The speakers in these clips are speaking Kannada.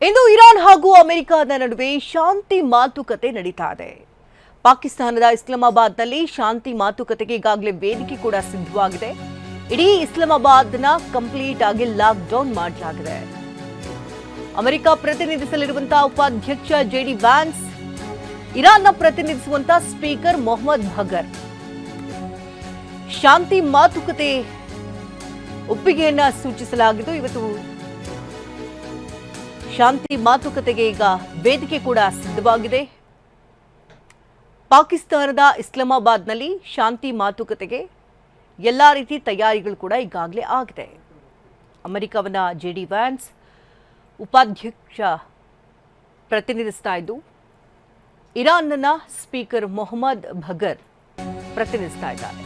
ಇಂದು ಇರಾನ್ ಹಾಗೂ ಅಮೆರಿಕದ ನಡುವೆ ಶಾಂತಿ ಮಾತುಕತೆ ನಡೀತಾ ಇದೆ. ಪಾಕಿಸ್ತಾನದ ಇಸ್ಲಾಮಾಬಾದ್ನಲ್ಲಿ ಶಾಂತಿ ಮಾತುಕತೆಗೆ ಈಗಾಗಲೇ ವೇದಿಕೆ ಕೂಡ ಸಿದ್ಧವಾಗಿದೆ. ಇಡೀ ಇಸ್ಲಾಮಾಬಾದ್ನ ಕಂಪ್ಲೀಟ್ ಆಗಿ ಲಾಕ್ ಡೌನ್ ಮಾಡಲಾಗಿದೆ. ಅಮೆರಿಕ ಪ್ರತಿನಿಧಿಸಲಿರುವಂತಹ ಉಪಾಧ್ಯಕ್ಷ ಜೆಡಿ ವ್ಯಾನ್ಸ್, ಇರಾನ್ನ ಪ್ರತಿನಿಧಿಸುವಂತಹ ಸ್ಪೀಕರ್ ಮೊಹಮ್ಮದ್ ಭಗರ್ ಶಾಂತಿ ಮಾತುಕತೆ ಒಪ್ಪಿಗೆಯನ್ನ ಸೂಚಿಸಲಾಗಿದ್ದು, ಇವತ್ತು ಶಾಂತಿ ಮಾತುಕತೆಗೆ ಈಗ ವೇದಿಕೆ ಕೂಡ ಸಿದ್ಧವಾಗಿದೆ. ಪಾಕಿಸ್ತಾನದ ಇಸ್ಲಾಮಾಬಾದ್ನಲ್ಲಿ ಶಾಂತಿ ಮಾತುಕತೆಗೆ ಎಲ್ಲಾ ರೀತಿ ತಯಾರಿಗಳು ಕೂಡ ಈಗಾಗಲೇ ಆಗಿದೆ. ಅಮೆರಿಕವನ್ನ ಜೆಡಿ ವ್ಯಾನ್ಸ್ ಉಪಾಧ್ಯಕ್ಷ ಪ್ರತಿನಿಧಿಸ್ತಾ ಇದ್ದು, ಇರಾನ್ನ ಸ್ಪೀಕರ್ ಮೊಹಮ್ಮದ್ ಭಗರ್ ಪ್ರತಿನಿಧಿಸ್ತಾ ಇದ್ದಾರೆ.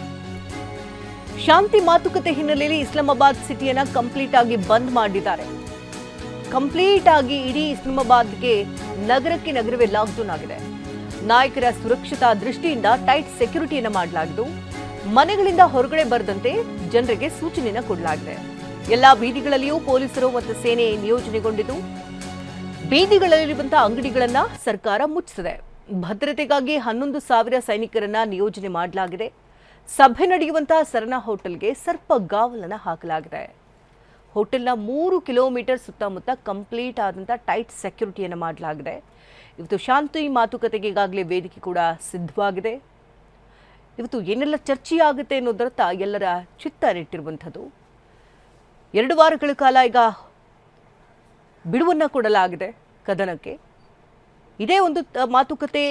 ಶಾಂತಿ ಮಾತುಕತೆ ಹಿನ್ನೆಲೆಯಲ್ಲಿ ಇಸ್ಲಾಮಾಬಾದ್ ಸಿಟಿಯನ್ನ ಕಂಪ್ಲೀಟ್ ಆಗಿ ಬಂದ್ ಮಾಡಿದ್ದಾರೆ. ಕಂಪ್ಲೀಟ್ ಆಗಿ ಇಡೀ ಇಸ್ಲಾಮಾಬಾದ್ಗೆ ನಗರವೇ ಲಾಕ್ಡೌನ್ ಆಗಿದೆ. ನಾಯಕರ ಸುರಕ್ಷತಾ ದೃಷ್ಟಿಯಿಂದ ಟೈಟ್ ಸೆಕ್ಯೂರಿಟಿಯನ್ನು ಮಾಡಲಾಗಿದ್ದು, ಮನೆಗಳಿಂದ ಹೊರಗಡೆ ಬರದಂತೆ ಜನರಿಗೆ ಸೂಚನೆಯನ್ನು ಕೊಡಲಾಗಿದೆ. ಎಲ್ಲಾ ಬೀದಿಗಳಲ್ಲಿಯೂ ಪೊಲೀಸರು ಮತ್ತು ಸೇನೆ ನಿಯೋಜನೆಗೊಂಡಿದ್ದು, ಬೀದಿಗಳಲ್ಲಿರುವಂತಹ ಅಂಗಡಿಗಳನ್ನ ಸರ್ಕಾರ ಮುಚ್ಚಿಸಿದೆ. ಭದ್ರತೆಗಾಗಿ 11,000 ಸೈನಿಕರನ್ನ ನಿಯೋಜನೆ ಮಾಡಲಾಗಿದೆ. ಸಭೆ ನಡೆಯುವಂತಹ ಸರನಾ ಹೋಟೆಲ್ಗೆ ಸರ್ಪಗಾವಲನ್ನು ಹಾಕಲಾಗಿದೆ. ಹೋಟೆಲ್ನ 3 ಕಿಲೋಮೀಟರ್ ಸುತ್ತಮುತ್ತ ಕಂಪ್ಲೀಟ್ ಆದಂತಹ ಟೈಟ್ ಸೆಕ್ಯೂರಿಟಿಯನ್ನು ಮಾಡಲಾಗಿದೆ. ಇವತ್ತು ಶಾಂತಿ ಮಾತುಕತೆಗೆ ಈಗಾಗಲೇ ವೇದಿಕೆ ಕೂಡ ಸಿದ್ಧವಾಗಿದೆ. ಇವತ್ತು ಏನೆಲ್ಲ ಚರ್ಚೆಯಾಗುತ್ತೆ ಅನ್ನೋದರತ್ತ ಎಲ್ಲರ ಚಿತ್ತ ನೆಟ್ಟಿರುವಂಥದ್ದು. 2 ವಾರಗಳ ಕಾಲ ಈಗ ಬಿಡುವನ್ನು ಕೊಡಲಾಗಿದೆ ಕದನಕ್ಕೆ. ಇದೇ ಒಂದು ಮಾತುಕತೆ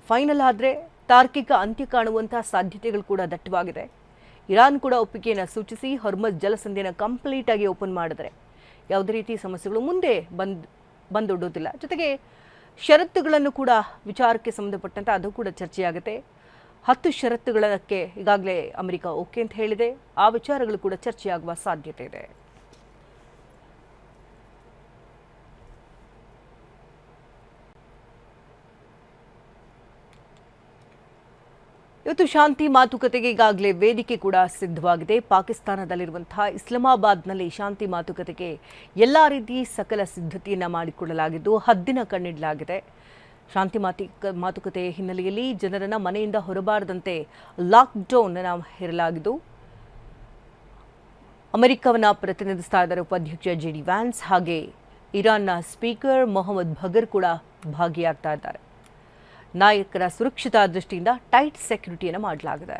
ಫೈನಲ್ ಆದರೆ ತಾರ್ಕಿಕ ಅಂತ್ಯ ಕಾಣುವಂತಹ ಸಾಧ್ಯತೆಗಳು ಕೂಡ ದಟ್ಟವಾಗಿದೆ. ಇರಾನ್ ಕೂಡ ಒಪ್ಪಿಗೆಯನ್ನು ಸೂಚಿಸಿ ಹೊರ್ಮಜ್ ಜಲಸಂಧಿಯನ್ನು ಕಂಪ್ಲೀಟ್ ಆಗಿ ಓಪನ್ ಮಾಡಿದರೆ ಯಾವುದೇ ರೀತಿ ಸಮಸ್ಯೆಗಳು ಮುಂದೆ ಬಂದೊಡ್ಡೋದಿಲ್ಲ. ಜೊತೆಗೆ ಷರತ್ತುಗಳನ್ನು ಕೂಡ ವಿಚಾರಕ್ಕೆ ಸಂಬಂಧಪಟ್ಟಂತೆ ಅದು ಕೂಡ ಚರ್ಚೆಯಾಗುತ್ತೆ. 10 ಷರತ್ತುಗಳಕ್ಕೆ ಈಗಾಗಲೇ ಅಮೆರಿಕ ಓಕೆ ಅಂತ ಹೇಳಿದೆ. ಆ ವಿಚಾರಗಳು ಕೂಡ ಚರ್ಚೆಯಾಗುವ ಸಾಧ್ಯತೆ ಇದೆ. ಇವತ್ತು ಶಾಂತಿ ಮಾತುಕತೆಗೆ ಈಗಾಗಲೇ ವೇದಿಕೆ ಕೂಡ ಸಿದ್ಧವಾಗಿದೆ. ಪಾಕಿಸ್ತಾನದಲ್ಲಿರುವಂತಹ ಇಸ್ಲಾಮಾಬಾದ್ನಲ್ಲಿ ಶಾಂತಿ ಮಾತುಕತೆಗೆ ಎಲ್ಲ ರೀತಿ ಸಕಲ ಸಿದ್ಧತೆಯನ್ನು ಮಾಡಿಕೊಳ್ಳಲಾಗಿದ್ದು, ಹದ್ದಿನ ಕಣ್ಣಿಡಲಾಗಿದೆ. ಶಾಂತಿ ಮಾತುಕತೆ ಹಿನ್ನೆಲೆಯಲ್ಲಿ ಜನರನ್ನ ಮನೆಯಿಂದ ಹೊರಬಾರದಂತೆ ಲಾಕ್ಡೌನ್ ಹೇರಲಾಗಿದ್ದು, ಅಮೆರಿಕವನ್ನ ಪ್ರತಿನಿಧಿಸ್ತಾ ಇದ್ದಾರೆ ಉಪಾಧ್ಯಕ್ಷ ಜೆಡಿ ವ್ಯಾನ್ಸ್, ಹಾಗೆ ಇರಾನ್ನ ಸ್ಪೀಕರ್ ಮೊಹಮ್ಮದ್ ಭಗರ್ ಕೂಡ ಭಾಗಿಯಾಗ್ತಾ ಇದ್ದಾರೆ. ನಾಯಕರ ಸುರಕ್ಷತಾ ದೃಷ್ಟಿಯಿಂದ ಟೈಟ್ ಸೆಕ್ಯೂರಿಟಿಯನ್ನು ಮಾಡಲಾಗಿದೆ.